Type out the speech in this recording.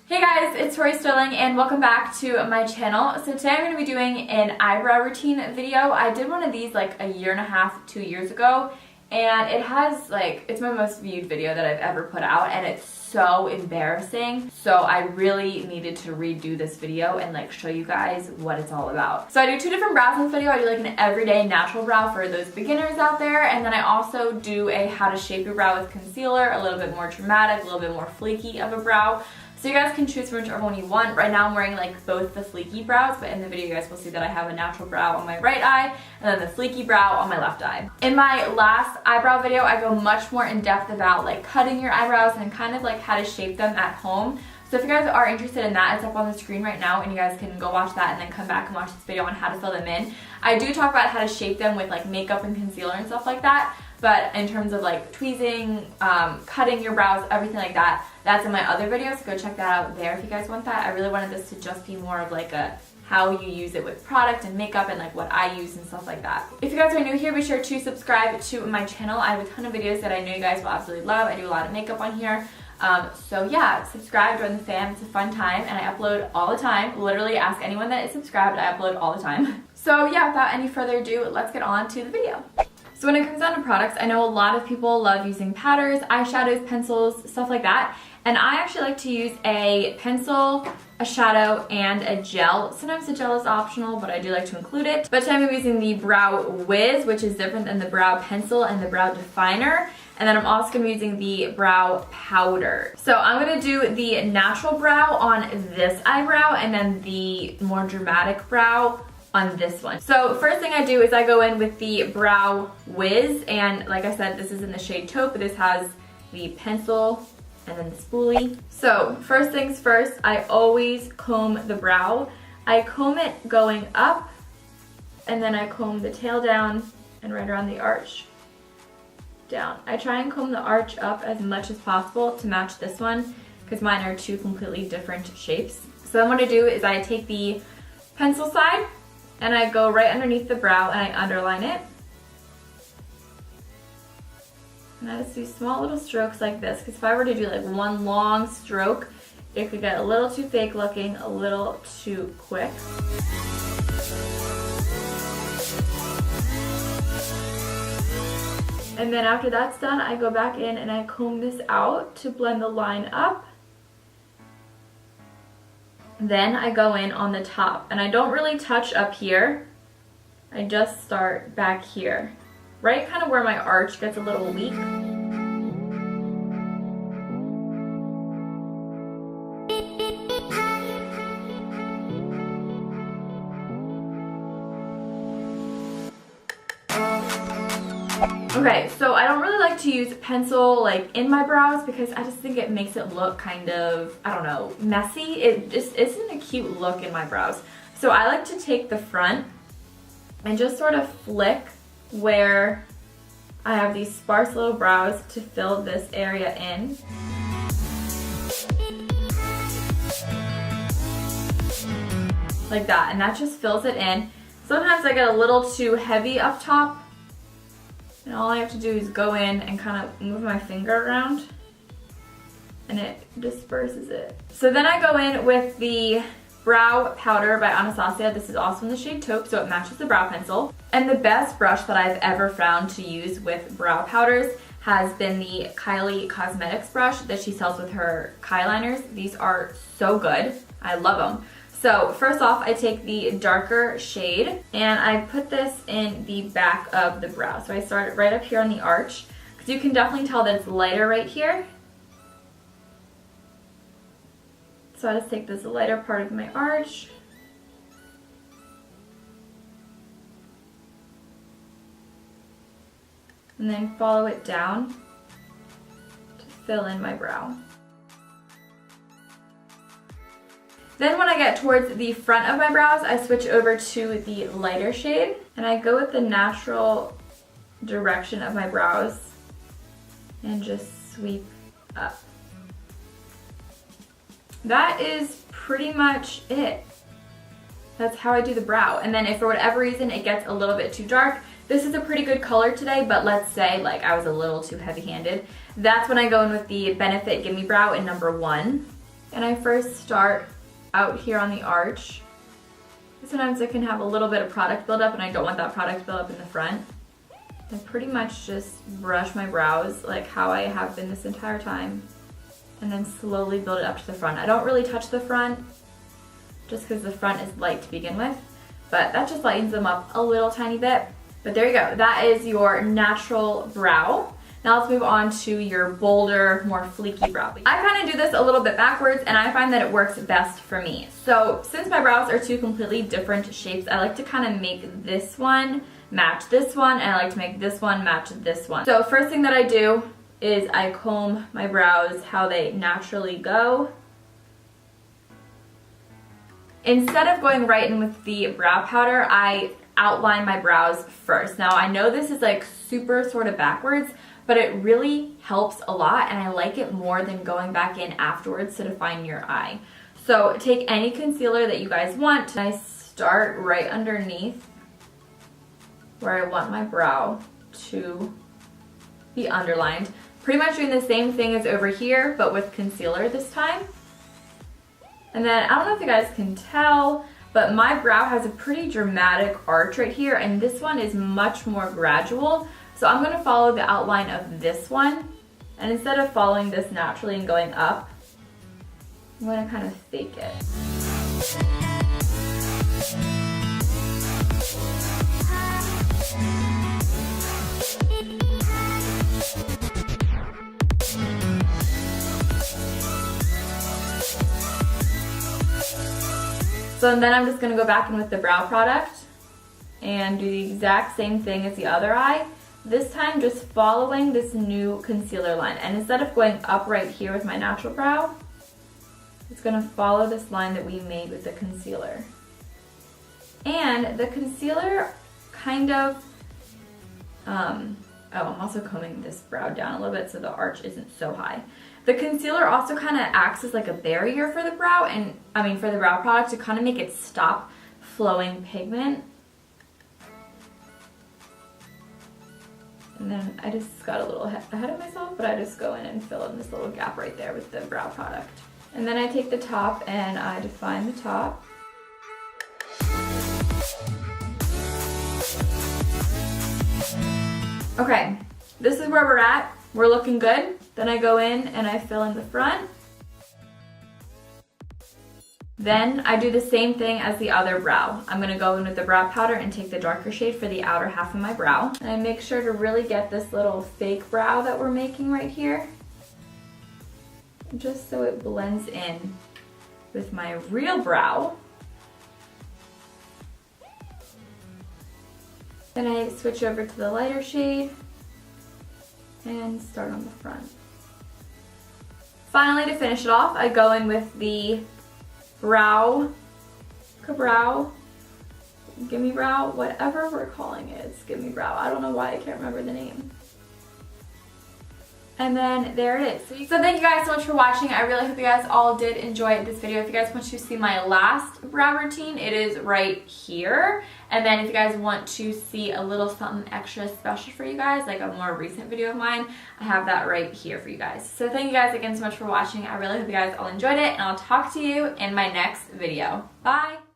Hey guys, it's Tori Sterling and welcome back to my channel. So today I'm going to be doing an eyebrow routine video. I did one of these like a year and a half, 2 years ago, and it has it's my most viewed video that I've ever put out, and it's so embarrassing. So I really needed to redo this video and show you guys what it's all about. So I do two different brows in this video. I do an everyday natural brow for those beginners out there, and then I also do a how to shape your brow with concealer, a little bit more dramatic, a little bit more flaky of a brow. So you guys can choose from whichever one you want. Right now I'm wearing both the flaky brows, but in the video you guys will see that I have a natural brow on my right eye and then the flaky brow on my left eye. In my last eyebrow video, I go much more in depth about cutting your eyebrows and kind of how to shape them at home. So if you guys are interested in that, it's up on the screen right now and you guys can go watch that and then come back and watch this video on how to fill them in. I do talk about how to shape them with makeup and concealer and stuff like that. But in terms of tweezing, cutting your brows, everything like that, that's in my other videos. Go check that out there if you guys want that. I really wanted this to just be more of a how you use it with product and makeup and what I use and stuff like that. If you guys are new here, be sure to subscribe to my channel. I have a ton of videos that I know you guys will absolutely love. I do a lot of makeup on here. So yeah, subscribe, join the fam. It's a fun time and I upload all the time. Literally ask anyone that is subscribed, I upload all the time. So yeah, without any further ado, let's get on to the video. So when it comes down to products, I know a lot of people love using powders, eyeshadows, pencils, stuff like that. And I actually like to use a pencil, a shadow, and a gel. Sometimes the gel is optional, but I do like to include it. But today I'm using the Brow Wiz, which is different than the brow pencil and the brow definer. And then I'm also going to be using the brow powder. So I'm going to do the natural brow on this eyebrow and then the more dramatic brow on this one. So first thing I do is I go in with the Brow Wiz, and like I said, this is in the shade taupe, but this has the pencil and then the spoolie. So first things first, I always comb the brow. I comb it going up, and then I comb the tail down and right around the arch down. I try and comb the arch up as much as possible to match this one because mine are two completely different shapes. So then what I do is I take the pencil side and I go right underneath the brow and I underline it. And I just do small little strokes like this, because if I were to do one long stroke, it could get a little too fake looking, a little too quick. And then after that's done, I go back in and I comb this out to blend the line up. Then I go in on the top, and I don't really touch up here. I just start back here, right kind of where my arch gets a little weak. Okay, so I don't really like to use pencil in my brows because I just think it makes it look kind of, I don't know, messy. It just isn't a cute look in my brows. So I like to take the front and just sort of flick where I have these sparse little brows to fill this area in. Like that, and that just fills it in. Sometimes I get a little too heavy up top, and all I have to do is go in and kind of move my finger around and it disperses it. So then I go in with the Brow Powder by Anastasia. This is also in the shade taupe, so it matches the brow pencil. And the best brush that I've ever found to use with brow powders has been the Kylie Cosmetics brush that she sells with her Kyliners. These are so good. I love them. So first off, I take the darker shade and I put this in the back of the brow. So I start right up here on the arch, because you can definitely tell that it's lighter right here. So I just take this lighter part of my arch and then follow it down to fill in my brow. Then when I get towards the front of my brows, I switch over to the lighter shade and I go with the natural direction of my brows and just sweep up. That is pretty much it. That's how I do the brow. And then if for whatever reason it gets a little bit too dark, this is a pretty good color today, but let's say I was a little too heavy-handed, that's when I go in with the Benefit Gimme Brow in number 1. And I first start out here on the arch. Sometimes I can have a little bit of product buildup and I don't want that product buildup in the front. I pretty much just brush my brows like how I have been this entire time, and then slowly build it up to the front. I don't really touch the front just because the front is light to begin with, but that just lightens them up a little tiny bit. But there you go, that is your natural brow. Now let's move on to your bolder, more fleeky brow. I kind of do this a little bit backwards and I find that it works best for me. So since my brows are two completely different shapes, I like to kind of make this one match this one, and I like to make this one match this one. So first thing that I do is I comb my brows how they naturally go. Instead of going right in with the brow powder, I outline my brows first. Now I know this is like super sort of backwards, but it really helps a lot and I like it more than going back in afterwards to define your eye. So take any concealer that you guys want, and I start right underneath where I want my brow to be underlined. Pretty much doing the same thing as over here, but with concealer this time. And then, I don't know if you guys can tell, but my brow has a pretty dramatic arch right here, and this one is much more gradual. So I'm gonna follow the outline of this one, and instead of following this naturally and going up, I'm gonna kind of fake it. So then I'm just going to go back in with the brow product and do the exact same thing as the other eye. This time just following this new concealer line. And instead of going up right here with my natural brow, it's going to follow this line that we made with the concealer. And the concealer kind of, oh, I'm also combing this brow down a little bit so the arch isn't so high. The concealer also kind of acts as like a barrier for the brow, and for the brow product to kind of make it stop flowing pigment. And then I just got a little ahead of myself, but I just go in and fill in this little gap right there with the brow product. And then I take the top and I define the top. Okay, this is where we're at. We're looking good. Then I go in and I fill in the front. Then I do the same thing as the other brow. I'm gonna go in with the brow powder and take the darker shade for the outer half of my brow. And I make sure to really get this little fake brow that we're making right here, just so it blends in with my real brow. Then I switch over to the lighter shade and start on the front. Finally, to finish it off, I go in with the brow, gimme brow, whatever we're calling it. It's gimme brow. I don't know why I can't remember the name. And then there it is. So thank you guys so much for watching. I really hope you guys all did enjoy this video. If you guys want to see my last brow routine, it is right here. And then if you guys want to see a little something extra special for you guys, like a more recent video of mine, I have that right here for you guys. So thank you guys again so much for watching. I really hope you guys all enjoyed it, and I'll talk to you in my next video. Bye!